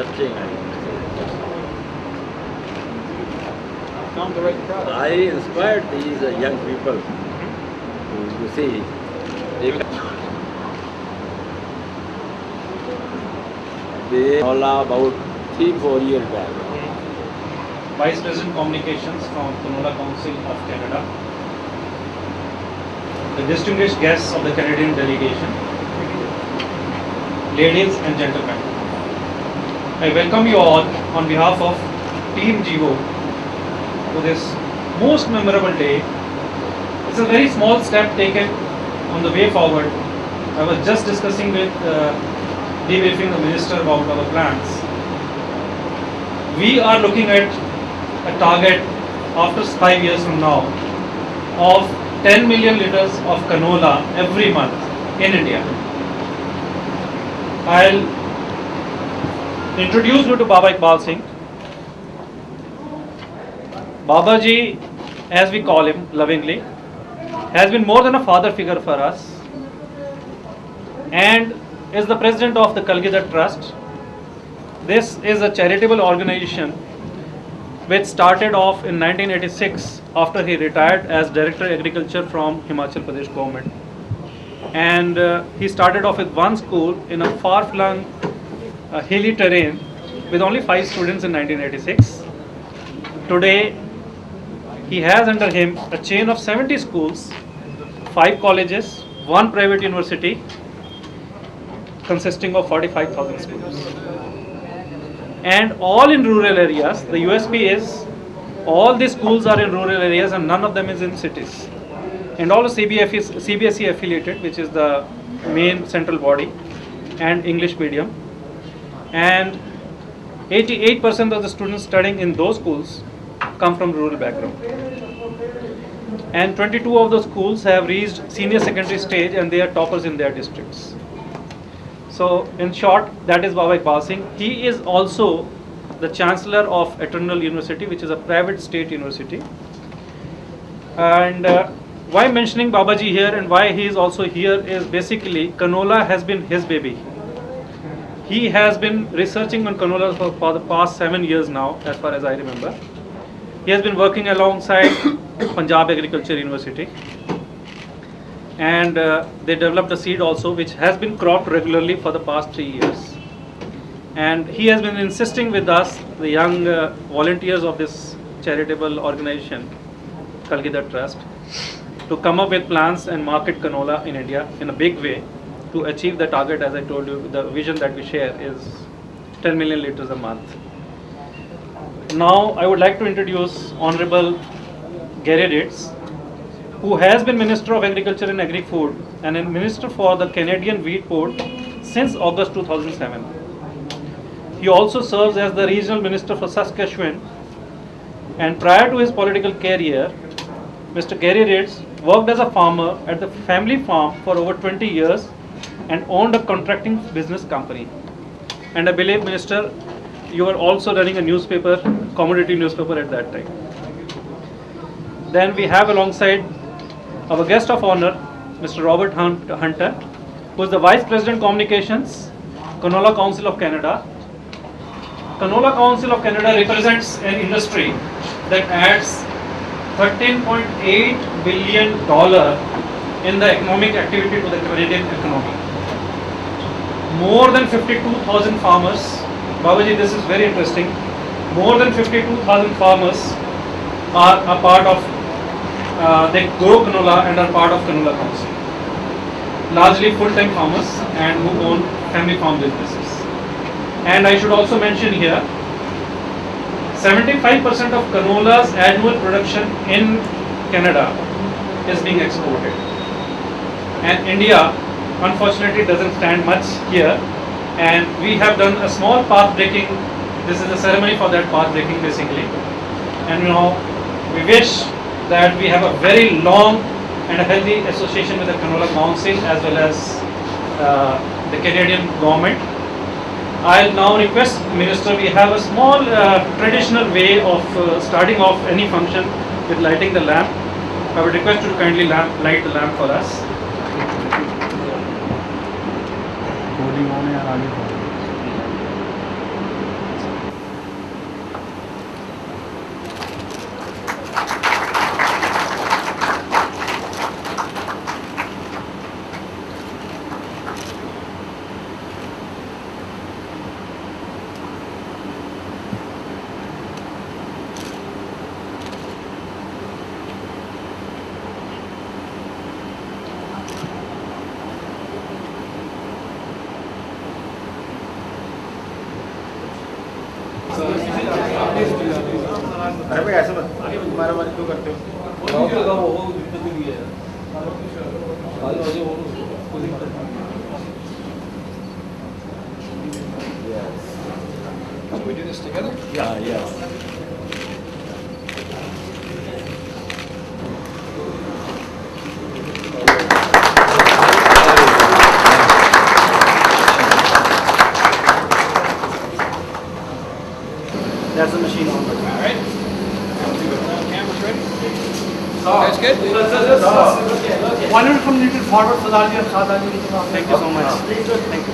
touching. Found the right crowd. I inspired these young people. You see, they all about 3-4 years back. Vice President Communications from Canola Council of Canada, the distinguished guests of the Canadian delegation, ladies and gentlemen, I welcome you all on behalf of Team GIVO to this most memorable day. It's a very small step taken on the way forward. I was just discussing with debriefing the minister about our plans. We are looking at a target after 5 years from now of 10 million liters of canola every month in India. I'll introduce you to Baba Iqbal Singh. Baba Ji, as we call him lovingly, has been more than a father figure for us and is the president of the Kalgidar Trust. This is a charitable organization which started off in 1986 after he retired as Director Agriculture from Himachal Pradesh government. And he started off with one school in a far-flung hilly terrain with only 5 students in 1986. Today, he has under him a chain of 70 schools, 5 colleges, 1 private university consisting of 45,000 students. And all in rural areas. The USP is all the schools are in rural areas and none of them is in cities. And all CBSE affiliated, which is the main central body, and English medium. And 88% of the students studying in those schools come from rural background. And 22 of those schools have reached senior secondary stage and they are toppers in their districts. So in short, that is Baba Iqbal Singh. He is also the Chancellor of Eternal University, which is a private state university. And why mentioning Babaji here and why he is also here is basically canola has been his baby. He has been researching on canola for the past 7 years now, as far as I remember. He has been working alongside Punjab Agriculture University. And they developed a seed also which has been cropped regularly for the past 3 years. And he has been insisting with us, the young volunteers of this charitable organization, Kalgidar Trust, to come up with plans and market canola in India in a big way to achieve the target. As I told you, the vision that we share is 10 million liters a month. Now I would like to introduce Honorable Gary Ritz, who has been Minister of Agriculture and Agri-Food and a Minister for the Canadian Wheat Board since August 2007. He also serves as the Regional Minister for Saskatchewan, and prior to his political career, Mr. Gary Ritz worked as a farmer at the family farm for over 20 years and owned a contracting business company. And I believe, Minister, you were also running a newspaper, commodity newspaper at that time. Then we have alongside our guest of honor, Mr. Robert Hunter, who is the Vice President Communications, Canola Council of Canada. Canola Council of Canada represents an industry that adds $13.8 billion in the economic activity to the Canadian economy. More than 52,000 farmers, Babaji, this is very interesting, more than 52,000 farmers are a part of they grow canola and are part of Canola Council. Largely full-time farmers and who own family farm businesses. And I should also mention here, 75% of canola's annual production in Canada is being exported. And India, unfortunately, doesn't stand much here. And we have done a small path breaking. This is a ceremony for that path breaking, basically. And we wish that we have a very long and a healthy association with the Canola Council as well as the Canadian government. I'll now request Minister, we have a small traditional way of starting off any function with lighting the lamp. I would request you to kindly light the lamp for us. अरे भाई ऐसे मत मारा मारी क्यों करते हो? Can we do this together? Yes. That's the machine on. All right. Cameras ready? That's good. Why don't you come a little forward, Sadalji and Sadalji? Thank you so much. Thank you.